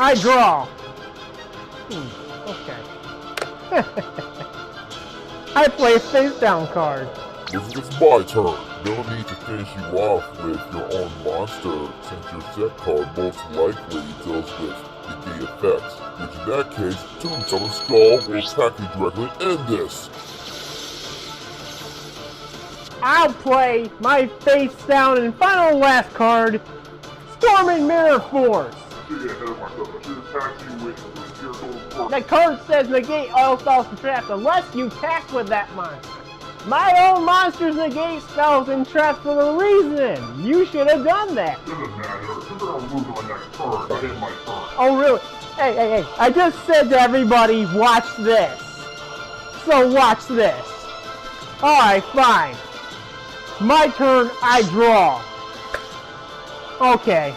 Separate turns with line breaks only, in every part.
I draw. Okay. I play a face down card.
Looks like it's my turn. No need to finish you off with your own monster, since your set card most likely deals with negate effects, which in that case, Tombstone Skull will attack you directly and end this.
I'll play my face down and final last card, Storming Mirror Force. The card says negate all spells and traps unless you attack with that monster. My own monsters negate spells and traps for a reason. You should have done that.
Doesn't matter. You're gonna lose on my next turn. I hit my turn.
Oh really? Hey. I just said to everybody, watch this. So watch this. Alright, fine. My turn, I draw. Okay.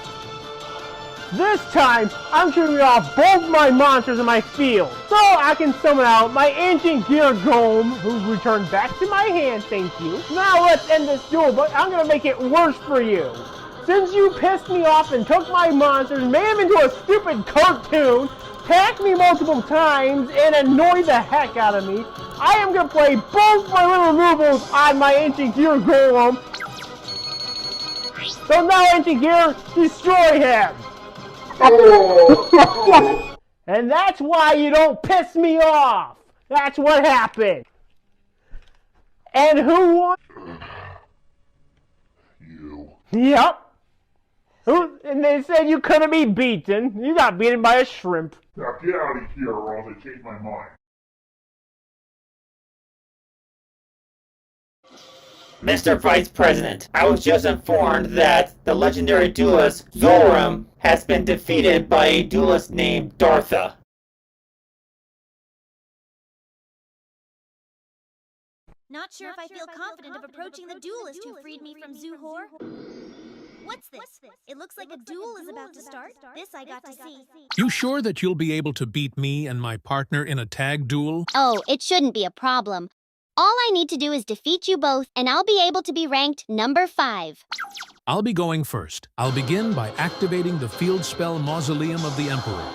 This time, I'm shooting off both my monsters in my field, so I can summon out my ancient gear golem, who's returned back to my hand, thank you. Now let's end this duel, but I'm gonna make it worse for you. Since you pissed me off and took my monsters, made them into a stupid cartoon, attacked me multiple times, and annoyed the heck out of me, I am gonna play both my little removals on my ancient gear golem. So now, ancient gear, destroy him! And that's why you don't piss me off. That's what happened. And who won?
You.
Yep. And they said you couldn't be beaten. You got beaten by a shrimp.
Now get out of here or else I change my mind.
Mr. Vice President, I was just informed that the legendary duelist Zoram has been defeated by a duelist named Dartha.
Not sure if I feel confident of approaching the duelist who freed me from Zuhor. What's this? It looks like a duel is about to start. This I got to see.
You sure that you'll be able to beat me and my partner in a tag duel?
Oh, it shouldn't be a problem. All I need to do is defeat you both, and I'll be able to be ranked number 5.
I'll be going first. I'll begin by activating the field spell Mausoleum of the Emperor.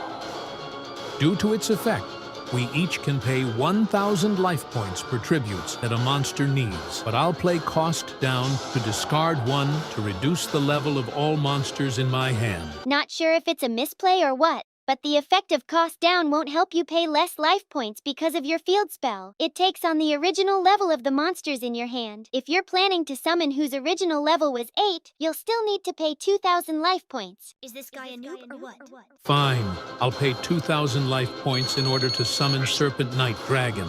Due to its effect, we each can pay 1,000 life points per tributes that a monster needs, but I'll play cost down to discard 1 to reduce the level of all monsters in my hand.
Not sure if it's a misplay or what, but the effect of cost down won't help you pay less life points because of your field spell. It takes on the original level of the monsters in your hand. If you're planning to summon whose original level was 8, you'll still need to pay 2,000 life points.
Is this guy a noob or what?
Fine. I'll pay 2,000 life points in order to summon Serpent Knight Dragon.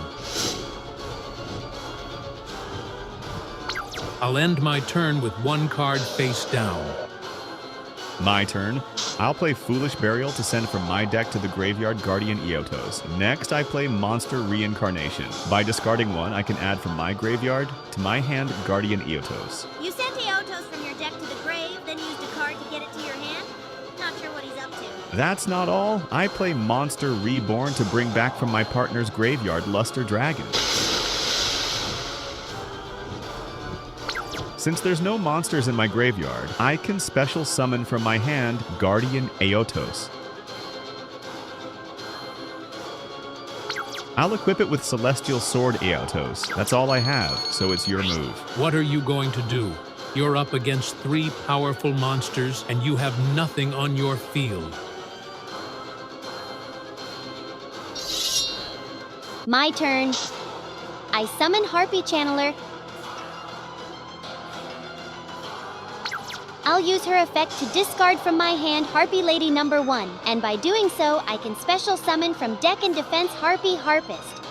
I'll end my turn with 1 card face down.
My turn. I'll play Foolish Burial to send from my deck to the graveyard Guardian Eotos. Next, I play Monster Reincarnation. By discarding 1, I can add from my graveyard to my hand Guardian Eotos.
You sent Eotos from your deck to the grave, then used a card to get it to your hand? Not sure what he's up to.
That's not all. I play Monster Reborn to bring back from my partner's graveyard Luster Dragon. Since there's no monsters in my graveyard, I can special summon from my hand Guardian Eotos. I'll equip it with Celestial Sword Eotos. That's all I have, so it's your move.
What are you going to do? You're up against 3 powerful monsters, and you have nothing on your field.
My turn. I summon Harpy Channeler. I'll use her effect to discard from my hand Harpy Lady number 1, and by doing so, I can special summon from deck and defense Harpy Harpist.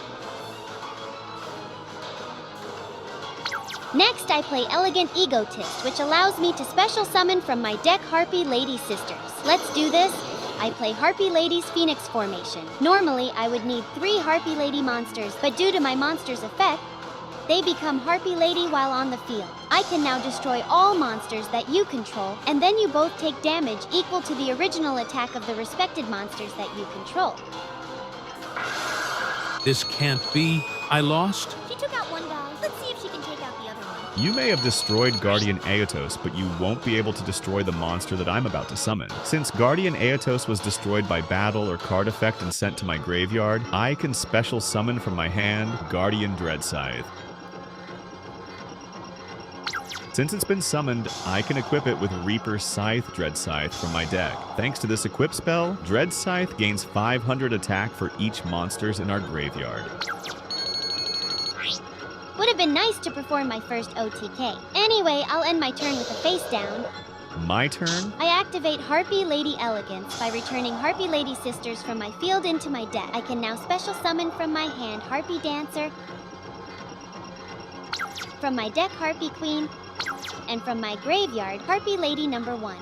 Next, I play Elegant Egotist, which allows me to special summon from my deck Harpy Lady Sisters. Let's do this. I play Harpy Lady's Phoenix Formation. Normally, I would need 3 Harpy Lady monsters, but due to my monster's effect, they become Harpy Lady while on the field. I can now destroy all monsters that you control, and then you both take damage equal to the original attack of the respected monsters that you control.
This can't be. I lost?
She took out one guy. Let's see if she can take out the other one.
You may have destroyed Guardian Aetos, but you won't be able to destroy the monster that I'm about to summon. Since Guardian Aetos was destroyed by battle or card effect and sent to my graveyard, I can special summon from my hand Guardian Dreadscythe. Since it's been summoned, I can equip it with Reaper Scythe Dreadscythe from my deck. Thanks to this equip spell, Dreadscythe gains 500 attack for each monsters in our graveyard.
Would have been nice to perform my first OTK. Anyway, I'll end my turn with a face down.
My turn?
I activate Harpy Lady Elegance by returning Harpy Lady Sisters from my field into my deck. I can now special summon from my hand Harpy Dancer, from my deck Harpy Queen, and from my graveyard Harpy Lady number 1.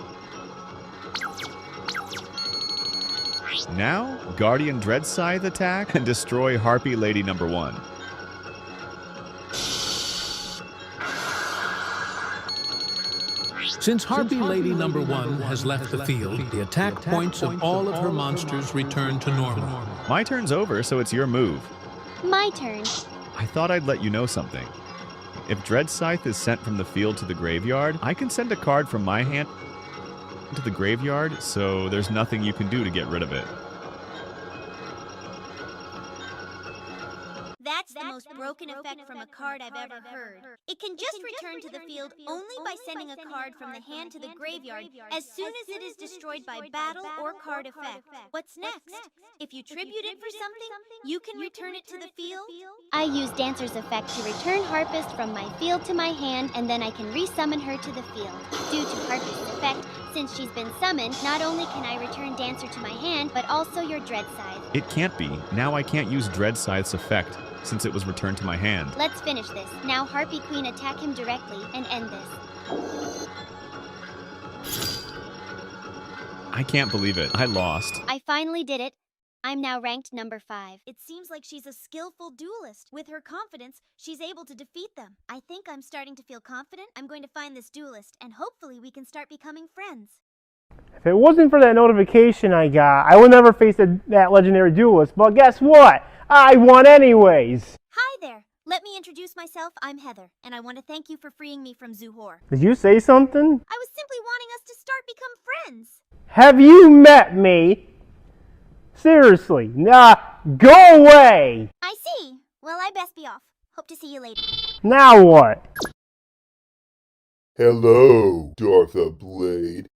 Now, Guardian Dreadscythe attack and destroy Harpy Lady number 1.
Since Harpy Lady number 1 has left the field, the attack points of all of her monsters return to normal.
My turn's over, so it's your move.
My turn.
I thought I'd let you know something. If Dreadscythe is sent from the field to the graveyard, I can send a card from my hand to the graveyard, so there's nothing you can do to get rid of it.
That's the most broken effect from a card I've ever heard. It can just return to the field only by sending a card from the hand to the graveyard as soon as it is destroyed by battle or card effect. What's next? If you tribute it for something, you can return it to the field?
I use Dancer's effect to return Harpist from my field to my hand, and then I can resummon her to the field. Due to Harpist's effect, since she's been summoned, not only can I return Dancer to my hand, but also your Dreadscythe.
It can't be. Now I can't use Dreadscythe's effect, since it was returned to my hand.
Let's finish this. Now Harpy Queen attack him directly and end this.
I can't believe it. I lost.
I finally did it. I'm now ranked number 5.
It seems like she's a skillful duelist. With her confidence, she's able to defeat them. I think I'm starting to feel confident. I'm going to find this duelist, and hopefully we can start becoming friends.
If it wasn't for that notification I got, I would never face that legendary duelist. But guess what? I won anyways.
Hi there. Let me introduce myself. I'm Heather, and I want to thank you for freeing me from Zuhor.
Did you say something?
I was simply wanting us to start become friends.
Have you met me? Seriously, nah, go away!
I see. Well, I best be off. Hope to see you later.
Now what?
Hello, Dartha Blade.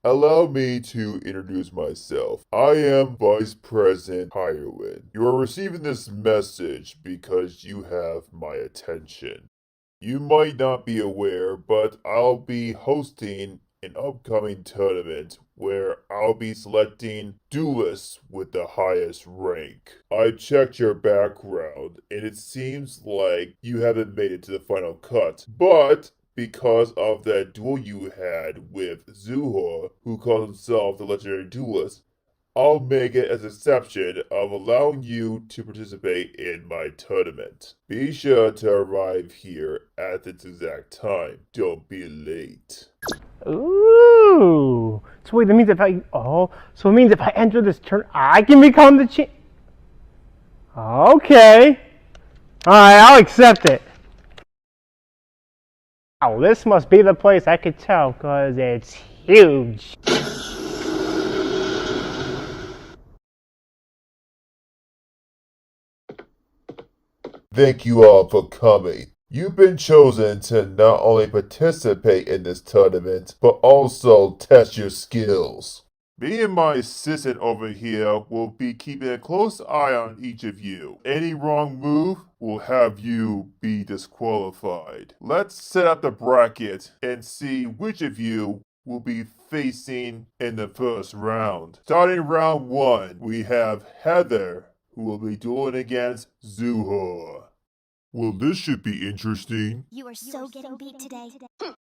Allow me to introduce myself. I am Vice President Hirewind. You are receiving this message because you have my attention. You might not be aware, but I'll be hosting an upcoming tournament where I'll be selecting duelists with the highest rank. I checked your background, and it seems like you haven't made it to the final cut, but because of that duel you had with Zuhor, who calls himself the legendary duelist, I'll make it as an exception of allowing you to participate in my tournament. Be sure to arrive here at this exact time. Don't be late.
Ooh. So wait, that means if I enter this turn, I can become the champ. Okay. Alright, I'll accept it. Wow, this must be the place. I could tell, because it's huge.
Thank you all for coming. You've been chosen to not only participate in this tournament, but also test your skills. Me and my assistant over here will be keeping a close eye on each of you. Any wrong move will have you be disqualified. Let's set up the bracket and see which of you will be facing in the first round. Starting round 1, we have Heather, who will be dueling against Zuhor. Well, this should be interesting.
You are so getting beat today.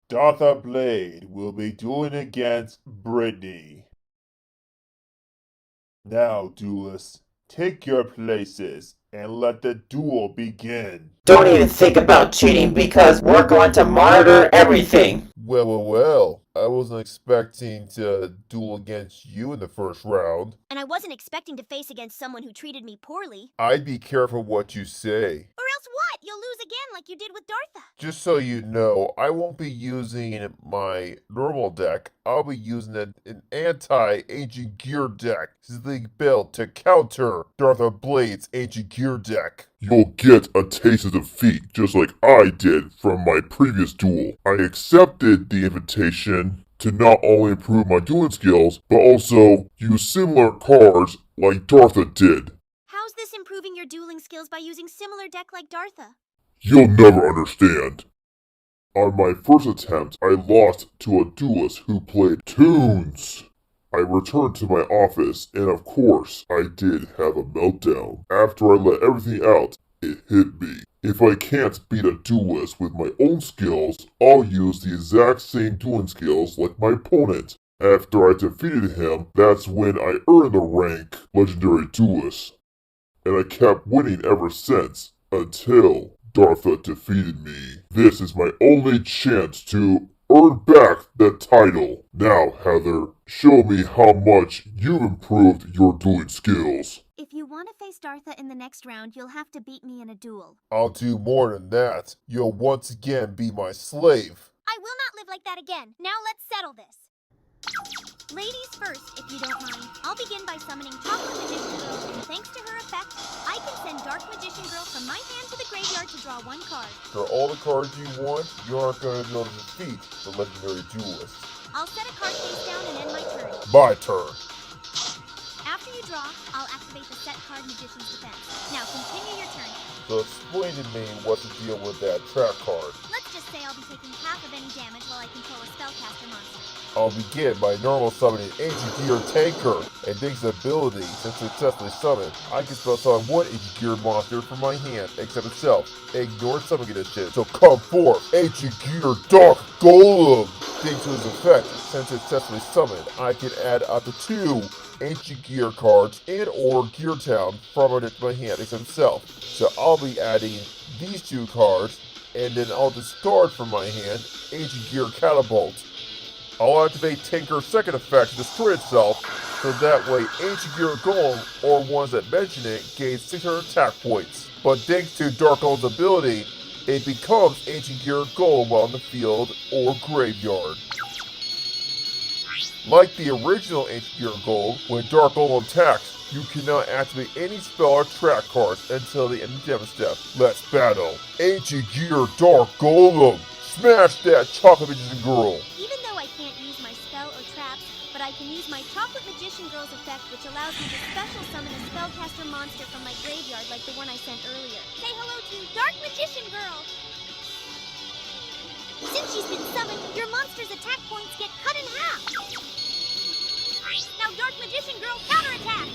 Dartha Blade will be dueling against Brittany. Now, duelists, take your places and let the duel begin.
Don't even think about cheating because we're going to monitor everything.
Well, I wasn't expecting to duel against you in the first round.
And I wasn't expecting to face against someone who treated me poorly.
I'd be careful what you say.
Or else what? You'll lose again like you did with Dartha.
Just so you know, I won't be using my normal deck. I'll be using an anti-Ancient Gear deck. This is the build to counter Dartha Blade's Ancient Gear deck.
You'll get a taste of defeat, just like I did from my previous duel. I accepted the invitation to not only improve my dueling skills, but also use similar cards like Dartha did.
How's this improving your dueling skills by using similar deck like Dartha?
You'll never understand. On my first attempt, I lost to a duelist who played tunes. I returned to my office, and of course, I did have a meltdown. After I let everything out, it hit me. If I can't beat a duelist with my own skills, I'll use the exact same dueling skills like my opponent. After I defeated him, that's when I earned the rank Legendary Duelist. And I kept winning ever since, until Dartha defeated me. This is my only chance to earn back the title. Now, Heather, show me how much you've improved your dueling skills.
If you want to face Dartha in the next round, you'll have to beat me in a duel.
I'll do more than that. You'll once again be my slave.
I will not live like that again. Now let's settle this. Ladies first, if you don't mind. I'll begin by summoning Chocolate Magician Girl, and thanks to her effect, I can send Dark Magician Girl from my hand to the graveyard to draw one card.
For all the cards you want, you aren't going to be able to defeat the Legendary Duelist.
I'll set a card face down and end my turn.
My turn.
After you draw, I'll activate the set card Magician's Defense. Now continue your turn.
So explain to me what's the deal with that trap card.
Let's just say I'll be taking half of any damage while I control a spellcaster monster.
I'll begin by normal summoning Ancient Gear Tanker, and thanks to ability, since successfully summoned, I can spell summon one Ancient Gear monster from my hand, except itself. Ignore summoning condition, so come forth, Ancient Gear Dark Golem! Thanks to his effect, since successfully summoned, I can add up to 2 Ancient Gear cards and or Gear Town from it to my hand, except itself. So I'll be adding these 2 cards, and then I'll discard from my hand Ancient Gear Catapult. I'll activate Tinker's second effect to destroy itself, so that way Ancient Gear Golem, or ones that mention it, gains 600 attack points. But thanks to Dark Golem's ability, it becomes Ancient Gear Golem while in the field or graveyard. Like the original Ancient Gear Golem, when Dark Golem attacks, you cannot activate any spell or trap cards until the end of the damage step. Let's battle. Ancient Gear Dark Golem! Smash that Chocolate Magician Girl!
Even though I can't use my spell or traps, but I can use my Chocolate Magician Girl's effect, which allows me to special summon a spellcaster monster from my graveyard like the one I sent earlier. Say hello to Dark Magician Girl! Since she's been summoned, your monster's attack points get cut in half! Now Dark Magician Girl, counterattack!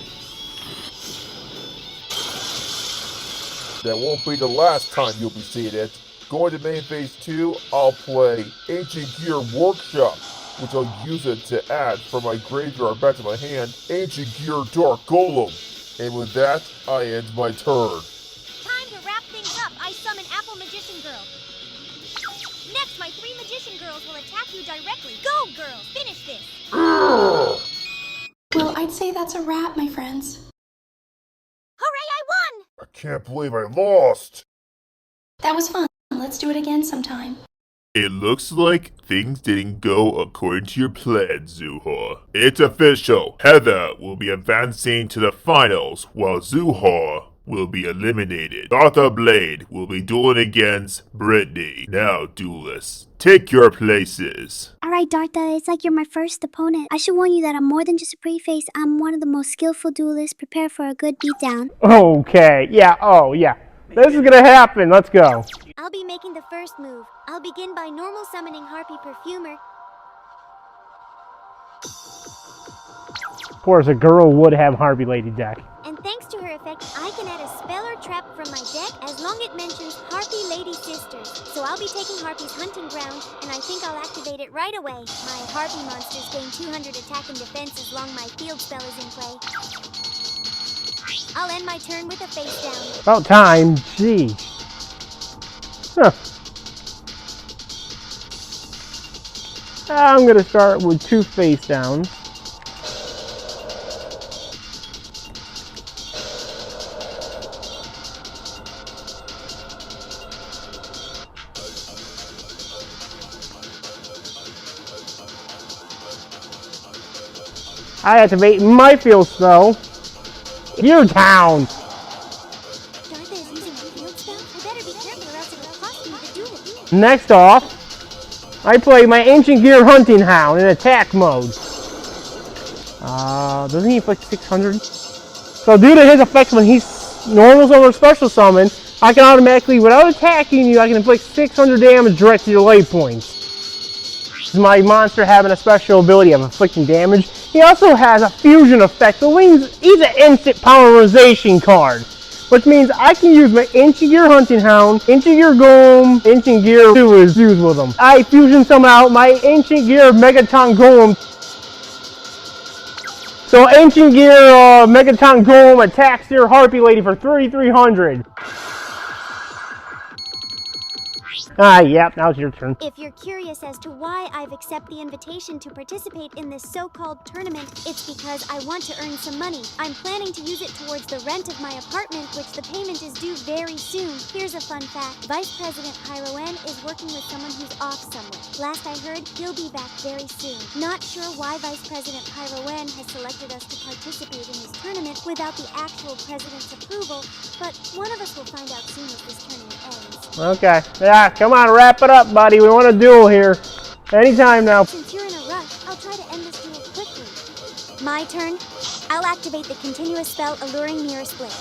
That won't be the last time you'll be seeing it. Going to main phase 2, I'll play Ancient Gear Workshop, which I'll use it to add from my graveyard back to my hand, Ancient Gear Dark Golem. And with that, I end my turn.
Time to wrap things up. I summon Apple Magician Girl. Next, my 3 Magician Girls will attack you directly. Go, girls! Finish this!
Well, I'd say that's a wrap, my friends.
Hooray, I won!
I can't believe I lost!
That was fun. Let's do it again sometime.
It looks like things didn't go according to your plan, Zuhor. It's official. Heather will be advancing to the finals, while Zuhor will be eliminated. Dartha Blade will be dueling against Brittany. Now, duelists, take your places.
Alright, Dartha, it's like you're my first opponent. I should warn you that I'm more than just a pretty face. I'm one of the most skillful duelists. Prepare for a good beatdown.
Okay, yeah, oh yeah. This is gonna happen, let's go.
I'll be making the first move. I'll begin by normal summoning Harpy Perfumer.
Of course, a girl would have Harpy Lady deck.
And thanks to her effect, I can add a spell or trap from my deck as long it mentions Harpy Lady Sisters. So I'll be taking Harpy's Hunting Ground, and I think I'll activate it right away. My Harpy monsters gain 200 attack and defense as long my field spell is in play. I'll end my turn with a face down.
About time, gee. Huh. I'm gonna start with 2 face downs. I activate my field spell. Gear down.
Dartha is using a field spell? I better be careful or else it will cost me the duel.
Next off, I play my Ancient Gear Hunting Hound in attack mode. Doesn't he inflict 600? So due to his effects when he's normal summon or special summon, I can automatically, without attacking you, I can inflict 600 damage direct to your lay points. My monster having a special ability of inflicting damage. He also has a fusion effect, so he's an instant powerization card. Which means I can use my Ancient Gear Hunting Hound, Ancient Gear Golem, Ancient Gear Duelist fuse with them. I fusion summon out my Ancient Gear Megaton Golem. So Ancient Gear Megaton Golem attacks your Harpy Lady for 3,300. Yep, now it's your turn.
If you're curious as to why I've accepted the invitation to participate in this so-called tournament, it's because I want to earn some money. I'm planning to use it towards the rent of my apartment, which the payment is due very soon. Here's a fun fact. Vice President Pyroen is working with someone who's off somewhere. Last I heard, he'll be back very soon. Not sure why Vice President Pyroen has selected us to participate in this tournament without the actual president's approval, but one of us will find out soon if this tournament ends.
Okay. Yeah, come on, wrap it up, buddy. We want a duel here. Anytime now.
Since you're in a rush, I'll try to end this duel quickly. My turn. I'll activate the continuous spell Alluring Mirror Split.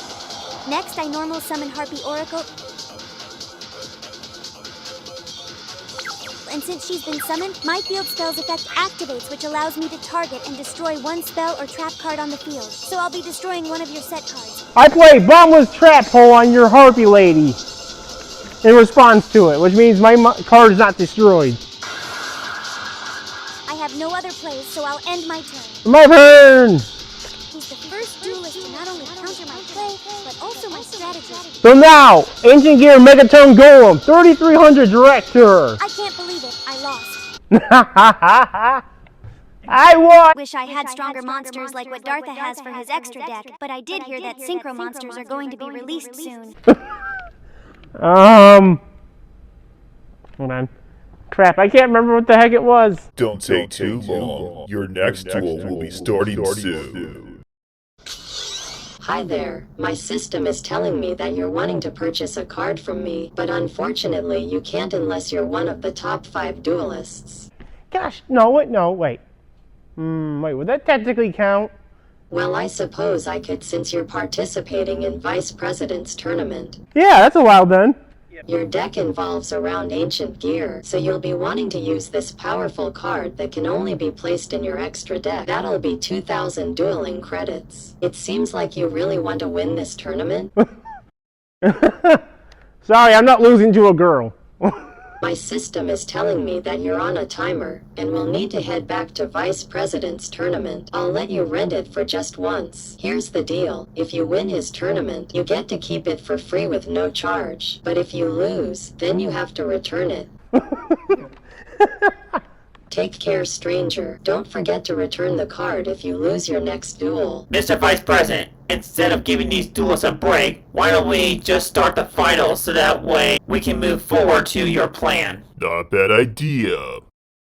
Next, I normal summon Harpy Oracle. And since she's been summoned, my field spell's effect activates, which allows me to target and destroy one spell or trap card on the field. So I'll be destroying one of your set cards.
I play Bottomless Trap Hole on your Harpy Lady in response to it, which means my card is not destroyed.
I have no other plays, so I'll end my turn.
My turn!
He's the first duelist to not only counter my play, but also my strategy.
So now, Ancient Gear Megaton Golem, 3,300 direct to her.
I can't believe it. I lost.
I won!
Wish I had stronger monsters like what Dartha has for his extra deck, but I did hear that synchro monsters are going to be released soon.
Hold on. Crap, I can't remember what the heck it was.
Don't take too long. Your next duel will be starting soon.
Hi there. My system is telling me that you're wanting to purchase a card from me, but unfortunately you can't unless you're one of the top 5 duelists.
Gosh, no, wait. Wait, would that technically count?
Well, I suppose I could since you're participating in Vice President's tournament.
Yeah, that's a while done.
Your deck involves around ancient gear, so you'll be wanting to use this powerful card that can only be placed in your extra deck. That'll be 2,000 dueling credits. It seems like you really want to win this tournament.
Sorry, I'm not losing to a girl.
My system is telling me that you're on a timer, and will need to head back to Vice President's tournament. I'll let you rent it for just once. Here's the deal. If you win his tournament, you get to keep it for free with no charge. But if you lose, then you have to return it. Take care, stranger. Don't forget to return the card if you lose your next duel.
Mr. Vice President, instead of giving these duels a break, why don't we just start the finals so that way we can move forward to your plan?
Not a bad idea,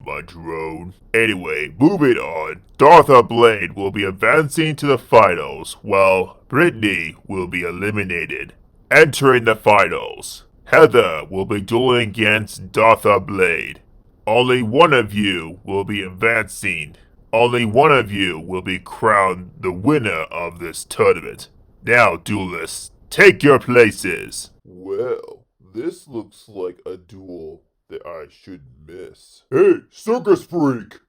my drone. Anyway, moving on. Dartha Blade will be advancing to the finals, while Brittany will be eliminated. Entering the finals, Heather will be dueling against Dartha Blade. Only one of you will be advancing. Only one of you will be crowned the winner of this tournament. Now, duelists, take your places. Well, this looks like a duel that I should miss. Hey, circus freak!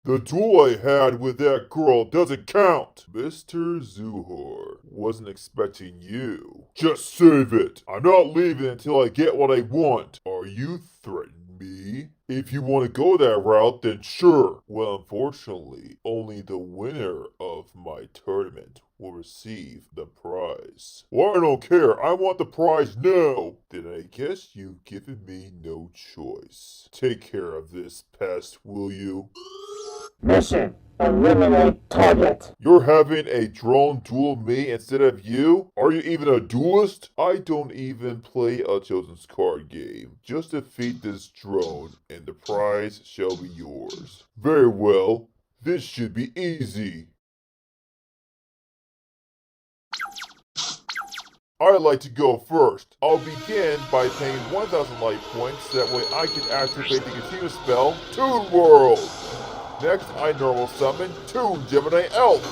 The duel I had with that girl doesn't count. Mr. Zuhor wasn't expecting you. Just save it. I'm not leaving until I get what I want. Are you threatening me? If you want to go that route, then sure. Well, unfortunately, only the winner of my tournament
will receive the prize. Well, I don't care. I want the prize now. Then I guess you've given me no choice. Take care of this pest, will you?
Mission: eliminate target.
You're having a drone duel me instead of you? Are you even a duelist? I don't even play a children's card game. Just defeat this drone, and the prize shall be yours. Very well. This should be easy. I'd like to go first. I'll begin by paying 1,000 life points, that way I can activate the continuous spell, Toon World. Next, I normal summon Toon Gemini Elf.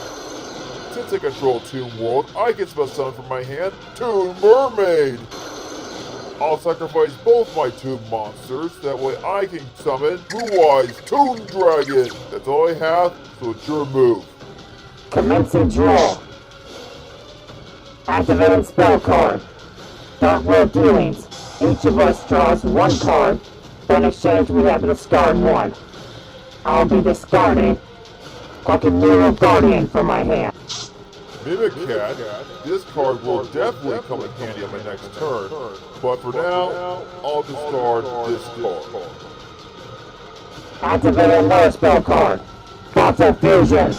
Since I control Toon World, I can spell summon from my hand Toon Mermaid. I'll sacrifice both my Toon monsters, that way I can summon Blue Eyes Toon Dragon. That's all I have, so it's your move.
Commencing draw. Activating spell card. Dartha Blade dealings. Each of us draws one card. In exchange, we have to discard one. I'll be discarding Dartha Guardian from my hand.
Mimicat, this card will definitely come in handy on my next turn, but for now, I'll discard this card.
Activating another spell card. Fossil Fusion.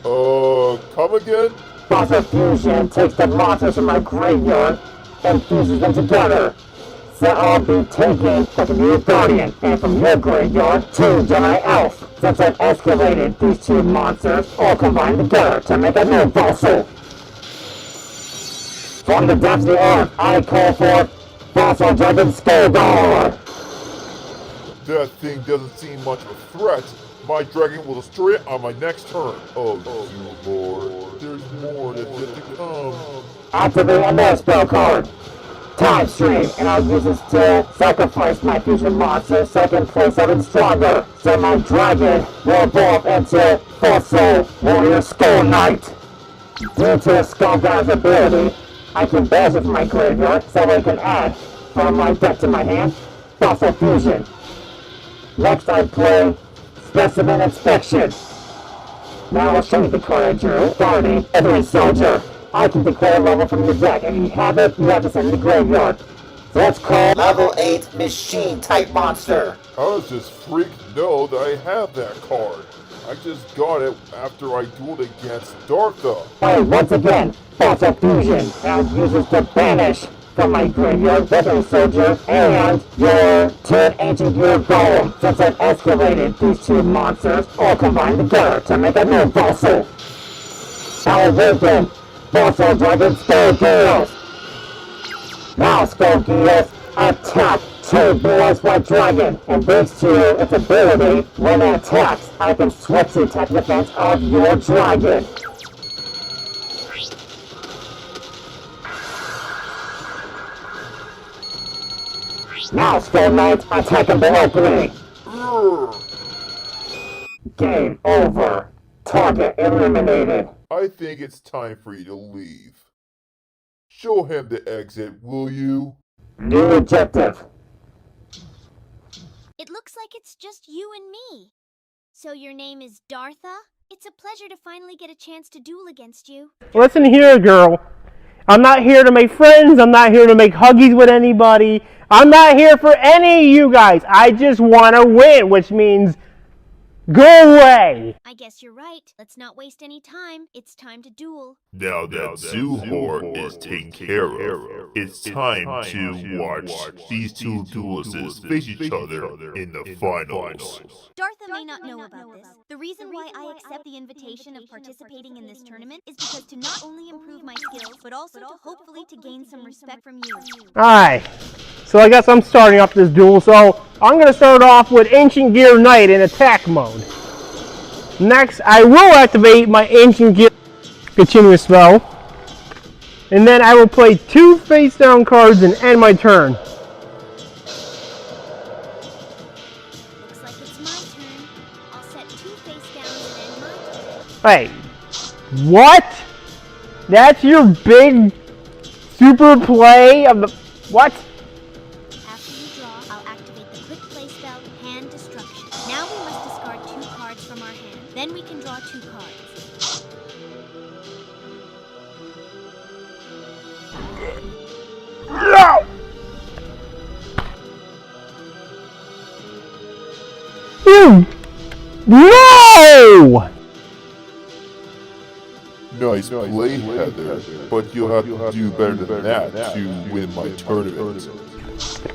Come again?
Fossil Fusion takes the monsters from my graveyard and fuses them together. So I'll be taking the Guardian and from your graveyard Toon Gemini Elf. Since I've escalated these two monsters all combined together to make a new fossil. From the depths of the earth, I call for Fossil Dragon Skullgore.
That thing doesn't seem much of a threat. My dragon will destroy it on my next turn. Oh, dear Lord. There's more that's yet to come.
Activate another spell card. Time Stream, and I'll use this to sacrifice my fusion monster so I can play something stronger. So my dragon will evolve into Fossil Warrior Skull Knight. Due to Skullgore's ability, I can banish it from my graveyard so I can add from my deck to my hand Fossil Fusion. Next I play Specimen Inspection. Now I'll show you the card I drew. Guarding every soldier. I can declare a level from your deck, and if you have it, you have to send it to the graveyard. So let's call Level 8 Machine Type Monster.
How does this freak know that I have that card? I just got it after I dueled against Dartha.
Alright, once again, Fossil Fusion. I'll use this to banish from my graveyard Weapon Soldier and your Toon Ancient Gear Golem, since I've escalated these two monsters all combined together to make a new fossil. I'll awaken Fossil Dragon Skullgore. Now Skullgore, attack two Blue Eyes White Dragon, and thanks to its ability, when it attacks, I can switch the attack defense of your dragon. Now Skull Knight, attack him directly. Game over. Target eliminated.
I think it's time for you to leave. Show him the exit, will you?
New objective.
It looks like it's just you and me. So your name is Dartha? It's a pleasure to finally get a chance to duel against you.
Listen here, girl. I'm not here to make friends. I'm not here to make huggies with anybody. I'm not here for any of you guys. I just want to win, which means go away.
I guess you're right. Let's not waste any time. It's time to duel.
Now that Zoohor is taken care of, it's time to watch these two duelists face each other in the finals.
Dartha may not know about this. The reason why I accept the invitation of participating in this tournament is because to not only improve my skills, but also to hopefully to gain some respect from you.
Alright, so I guess I'm starting off this duel. So I'm going to start off with Ancient Gear Knight in attack mode. Next, I will activate my Ancient Gear continuous spell. And then I will play 2 face down cards and end my turn.
Looks like it's my turn. I'll set 2 face downs and end my turn.
Wait, what? That's your big super play of the... What?
After you draw, I'll activate the quick play spell, Hand Destruction. Now we must discard 2 cards from our hand. Then we can draw 2 cards.
you? No!
Nice play, Heather, but you'll have to do better than that to win my tournament.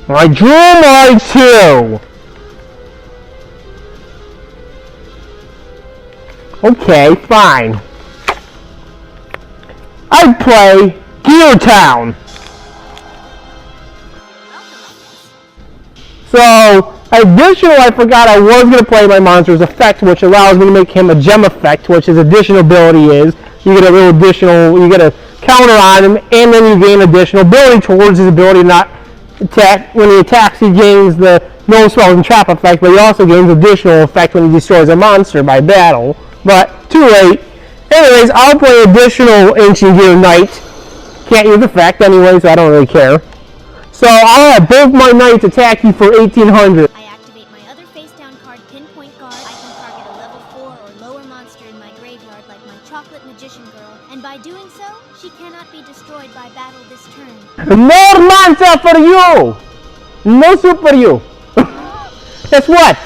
I drew my 2! Okay, fine. I play Gear Town. So, additional, I forgot I was going to play my monster's effect, which allows me to make him a gem effect, which his additional ability is. You get a little additional, you get a counter on him, and then you gain additional ability towards his ability to not attack. When he attacks, he gains the no spells and trap effect, but he also gains additional effect when he destroys a monster by battle. But, too late. Anyways, I'll play additional Ancient Gear Knight. Can't use effect anyway, so I don't really care. So I'll have both my knights attack you for 1800.
I activate my other face-down card, Pinpoint Guard. I can target a level 4 or lower monster in my graveyard like my Chocolate Magician Girl. And by doing so, she cannot be destroyed by battle this turn.
More monster for you! No soup for you. Guess what?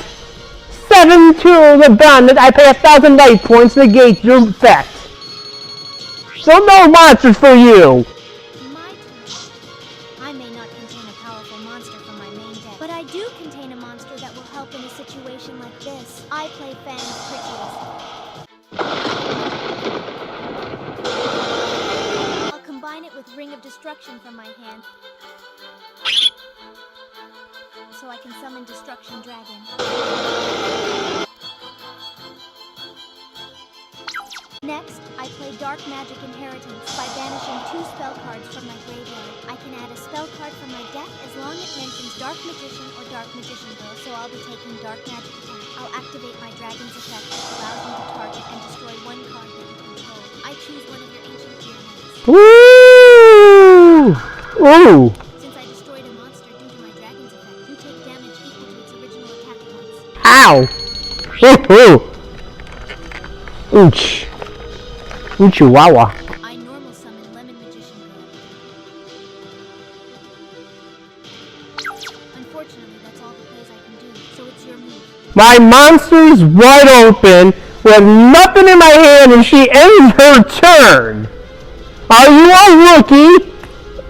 7-2 the bandit. I pay 1,000 life points to negate your effect. So no monsters for you.
My turn. I may not contain a powerful monster from my main deck, but I do contain a monster that will help in a situation like this. I play Fang's Prettiest. I'll combine it with Ring of Destruction from my hand, so I can summon Destruction Dragon. Next, I play Dark Magic Inheritance by banishing 2 spell cards from my graveyard. I can add a spell card from my deck as long as it mentions Dark Magician or Dark Magician Girl, so I'll be taking Dark Magic attack. I'll activate my Dragon's effect, which allows me to target and destroy 1 card that you control. I choose one of your Ancient Gear Knights.
Ooh! Ooh!
Since I destroyed a monster due to my Dragon's effect, you take damage equal to its original attack points.
Ow! Ooh! Ooch! Ooh, chihuahua.
I normal summon Lemon Magician Girl. Unfortunately, that's all the plays I can do, so it's your move.
My monster's wide open with nothing in my hand and she ends her turn. Are you a rookie?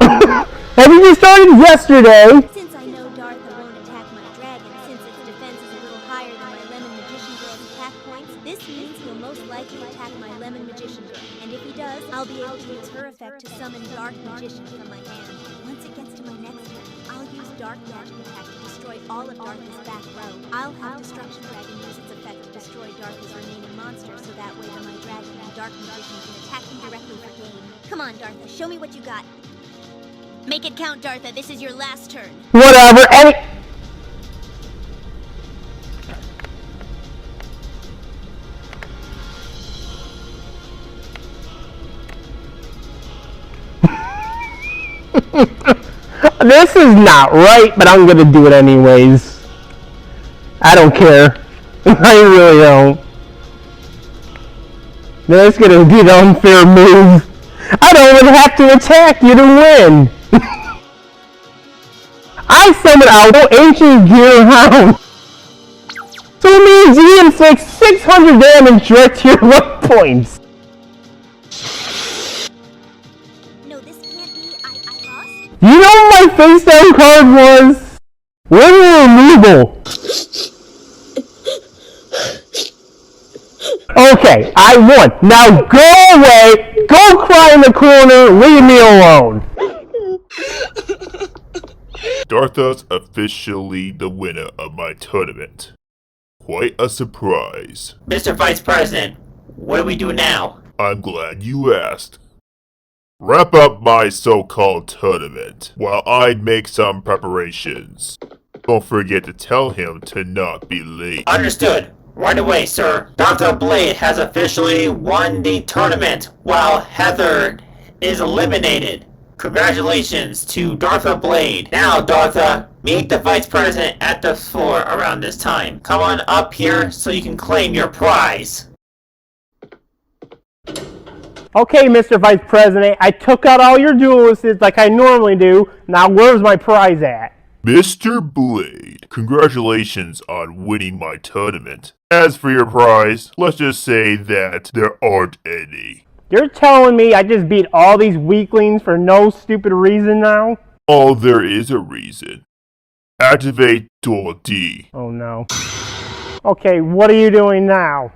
Have you just started yesterday?
Since I know Dartha won't attack my dragon, since its defense is a little higher than my Lemon Magician Girl's attack points, this means he'll most likely attack my Lemon Magician Girl. And if he does, I'll be able to use her effect to summon Dark Magician from my hand. Once it gets to my next turn, I'll use Dark Magic attack to destroy all of Dartha's back row. I'll have Destruction Dragon use its effect to destroy Dartha's remaining monsters, so that way then my dragon and Dark Magician can attack him directly for game. Come on, Dartha, show me what you got. Make it count, Dartha. This is your last turn.
Whatever. This is not right, but I'm gonna do it anyways. I don't care. I really don't. That's gonna be the unfair move. I don't even have to attack you to win. I summon out Ancient Gear Hound. So it means he inflicts 600 damage direct to your luck points.
No, this can't be. I lost?
You know what my face down card was? River removal. Okay, I won. Now go away, go cry in the corner, leave me alone.
Dartha's officially the winner of my tournament. Quite a surprise.
Mr. Vice President, what do we do now?
I'm glad you asked. Wrap up my so-called tournament while I make some preparations. Don't forget to tell him to not be late.
Understood. Right away, sir. Dartha Blade has officially won the tournament while Heather is eliminated. Congratulations to Dartha Blade. Now, Dartha, meet the Vice President at the floor around this time. Come on up here so you can claim your prize.
Okay, Mr. Vice President, I took out all your duelists like I normally do. Now where's my prize at?
Mr. Blade, congratulations on winning my tournament. As for your prize, let's just say that there aren't any.
You're telling me I just beat all these weaklings for no stupid reason now?
Oh, there is a reason. Activate Duel D.
Oh no. Okay, what are you doing now?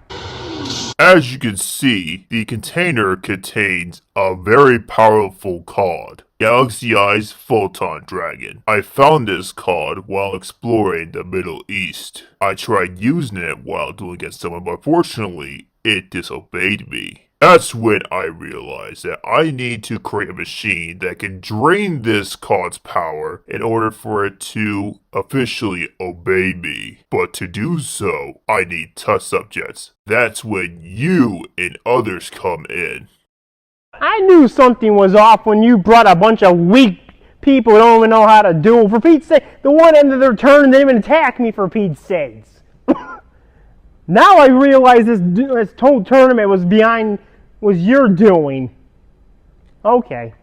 As you can see, the container contains a very powerful card, Galaxy Eyes Photon Dragon. I found this card while exploring the Middle East. I tried using it while dueling against someone, but fortunately, it disobeyed me. That's when I realized that I need to create a machine that can drain this card's power in order for it to officially obey me. But to do so, I need test subjects. That's when you and others come in.
I knew something was off when you brought a bunch of weak people who don't even know how to duel. For Pete's sake, the one end of their turn didn't even attack me, for Pete's sakes. Now I realize this whole tournament was your doing. Okay.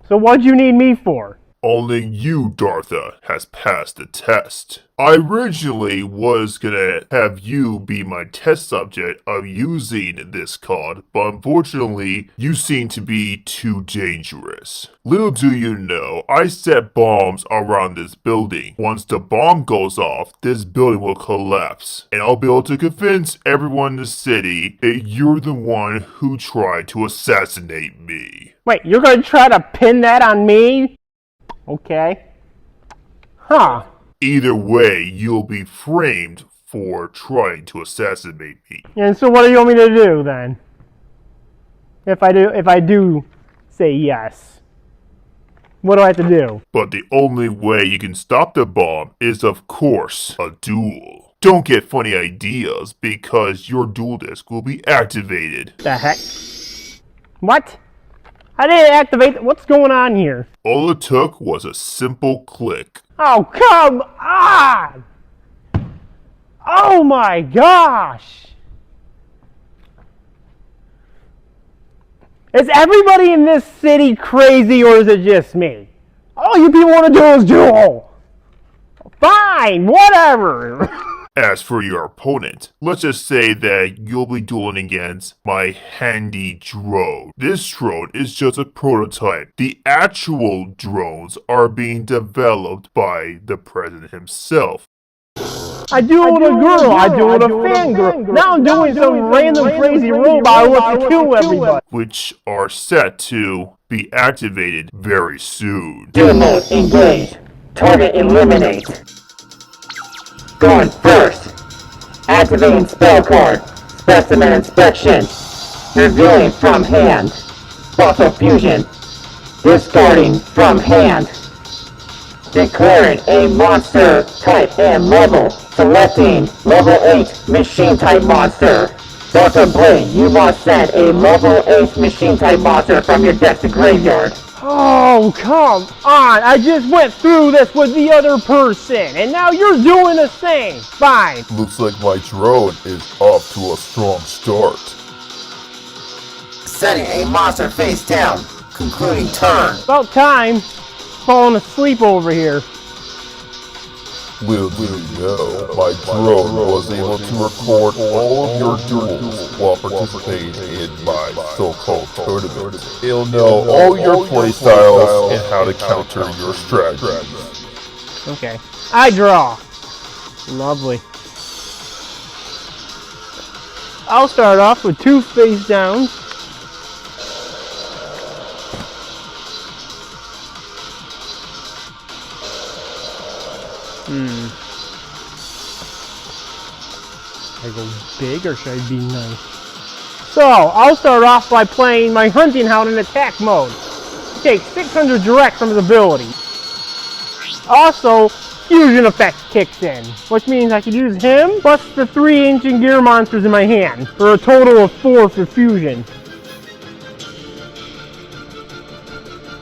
So what'd you need me for?
Only you, Dartha, has passed the test. I originally was gonna have you be my test subject of using this card, but unfortunately, you seem to be too dangerous. Little do you know, I set bombs around this building. Once the bomb goes off, this building will collapse, and I'll be able to convince everyone in the city that you're the one who tried to assassinate me.
Wait, you're gonna try to pin that on me? Okay. Huh.
Either way, you'll be framed for trying to assassinate me.
And so what do you want me to do then? If I do say yes. What do I have to do?
But the only way you can stop the bomb is, of course, a duel. Don't get funny ideas, because your duel disc will be activated.
The heck? What? I didn't activate. What's going on here?
All it took was a simple click.
Oh, come on! Oh my gosh! Is everybody in this city crazy, or is it just me? All you people want to do is duel! Fine, whatever!
As for your opponent, let's just say that you'll be dueling against my handy drone. This drone is just a prototype. The actual drones are being developed by the president himself.
I duel with a girl, I duel with a fangirl. Now I'm doing some random crazy robot who wants to kill everybody.
Which are set to be activated very soon.
Duel mode engage. Target eliminate. Going first. Activating spell card. Specimen inspection. Revealing from hand. Fossil fusion. Discarding from hand. Declaring a monster type and level. Selecting level 8 machine type monster. Dartha Blade, you must send a level 8 machine type monster from your deck to graveyard.
Oh, come on! I just went through this with the other person, and now you're doing the same! Fine!
Looks like my drone is off to a strong start.
Setting a monster face down. Concluding turn.
About time! Falling asleep over here.
Little do you know, my drone was able to record all of your duels while participating in my so-called tournament. It'll know all your playstyles and how to counter your strategies.
Okay. I draw. Lovely. I'll start off with 2 face downs. Should I go big or should I be nice? So, I'll start off by playing my Hunting Hound in attack mode. Take 600 direct from his ability. Also, fusion effect kicks in, which means I can use him plus the 3 ancient gear monsters in my hand, for a total of 4 for fusion.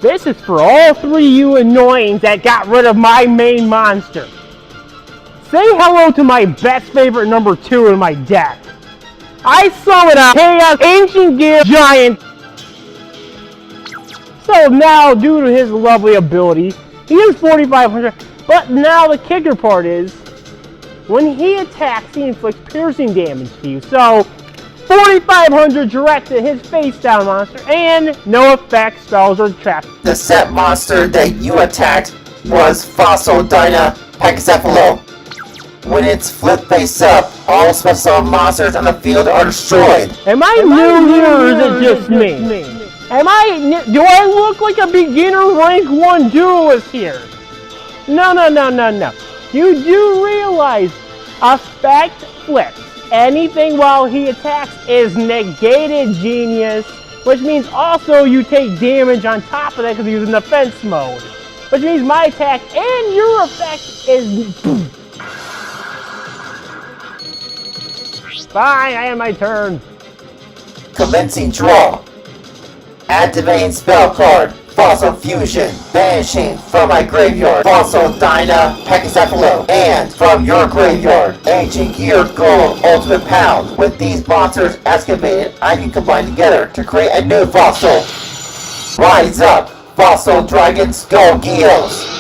This is for all 3 you annoyings that got rid of my main monster. Say hello to my best favorite number 2 in my deck. I summon a Chaos Ancient Gear Giant. So now, due to his lovely ability, He is 4,500, but now the kicker part is, when he attacks, he inflicts piercing damage to you. So, 4,500 direct to his face down monster, and no effect, spells, or traps.
The set monster that you attacked was Fossil Dyna Hexacephalo. When it's flipped face up, all special monsters on the field are destroyed.
Am I new here, or is it just me? Do I look like a beginner rank 1 duelist here? No. You do realize effect flips. Anything while he attacks is negated, genius. Which means also you take damage on top of that because he's in defense mode. Which means my attack and your effect is... Fine, I have my turn.
Commencing draw. Activating spell card. Fossil Fusion. Banishing from my graveyard. Fossil Dyna Hexacephalo. And from your graveyard. Ancient Gear Gold Ultimate Pound. With these monsters excavated, I can combine together to create a new fossil. Rise up. Fossil Dragon Skull Geos.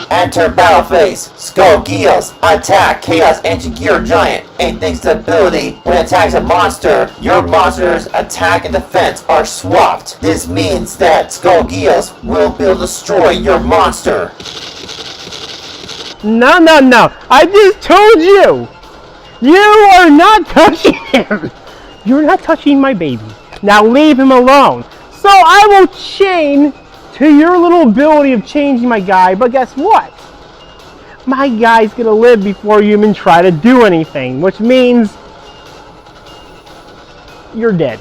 Enter battle phase. Skull Geos. Attack Chaos Ancient Gear Giant. Anything stability. When attacks a monster, your monster's attack and defense are swapped. This means that Skull Geos will be able to destroy your monster.
No. I just told you. You are not touching him. You're not touching my baby. Now leave him alone. So I will chain to your little ability of changing my guy, but guess what? My guy's gonna live before you even try to do anything, which means you're dead.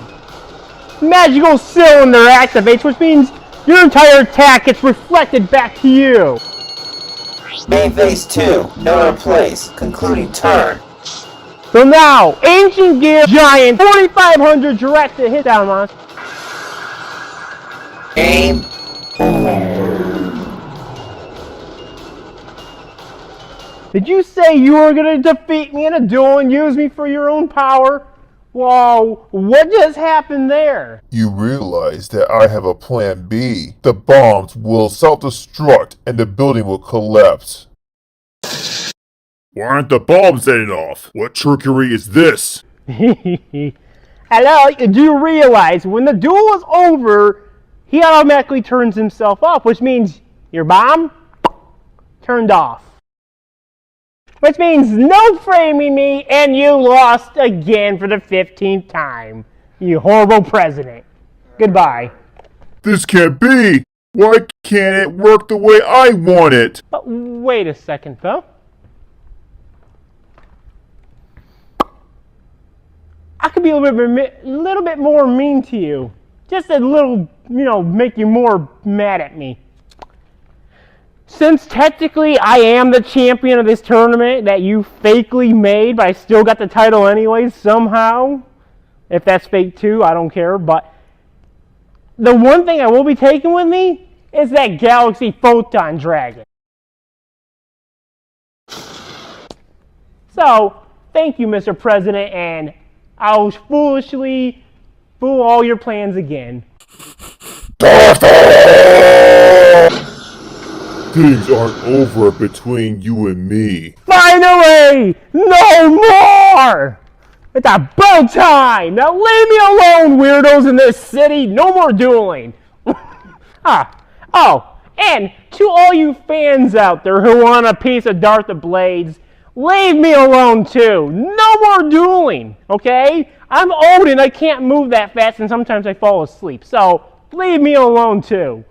Magical Cylinder activates, which means your entire attack gets reflected back to you.
Main phase 2, no replace, concluding turn.
So now, Ancient Gear Giant, 4,500 direct to hit down monster.
Aim.
Did you say you were going to defeat me in a duel and use me for your own power? Whoa, what just happened there?
You realize that I have a plan B. The bombs will self-destruct and the building will collapse. Why aren't the bombs setting off? What trickery is this?
Hello, do you realize when the duel is over, he automatically turns himself off, which means your bomb turned off. Which means no framing me, and you lost again for the 15th time. You horrible president. Goodbye.
This can't be! Why can't it work the way I want it?
But wait a second, though. I could be a little bit more mean to you. Just a little, make you more mad at me. Since technically I am the champion of this tournament that you fakely made, but I still got the title anyways somehow. If that's fake too, I don't care. But the one thing I will be taking with me is that Galaxy Photon Dragon. So, thank you, Mr. President, and I'll foolishly fool all your plans again.
Dartha! Things aren't over between you and me.
Finally! No more! It's about time! Now leave me alone, weirdos in this city! No more dueling! And to all you fans out there who want a piece of Dartha Blades, leave me alone too! No more dueling, okay? I'm old and I can't move that fast and sometimes I fall asleep, so leave me alone too.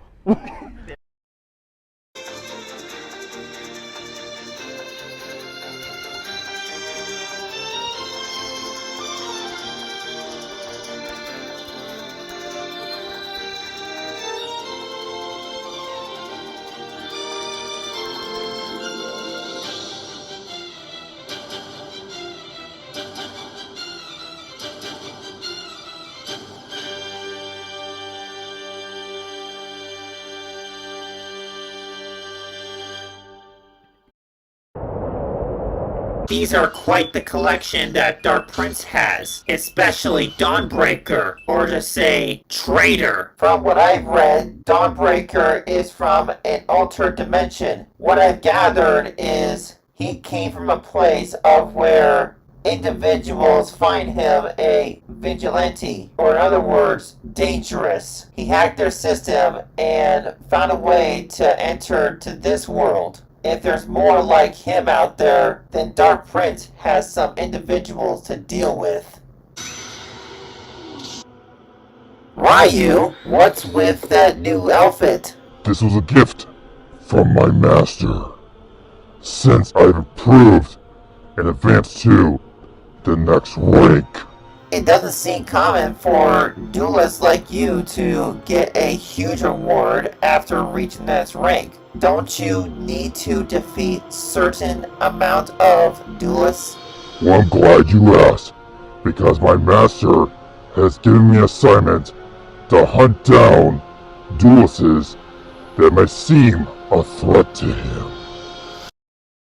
these are quite the collection that Dark Prince has, especially Dawnbreaker, or to say, Traitor. From what I've read, Dawnbreaker is from an altered dimension. What I've gathered is he came from a place of where individuals find him a vigilante, or in other words, dangerous. He hacked their system and found a way to enter to this world. If there's more like him out there, then Dark Prince has some individuals to deal with. Ryu, what's with that new outfit?
This was a gift from my master. Since I've improved and advanced to the next rank.
It doesn't seem common for duelists like you to get a huge reward after reaching this rank. Don't you need to defeat certain amount of duelists?
Well, I'm glad you asked, because my master has given me an assignment to hunt down duelists that may seem a threat to him.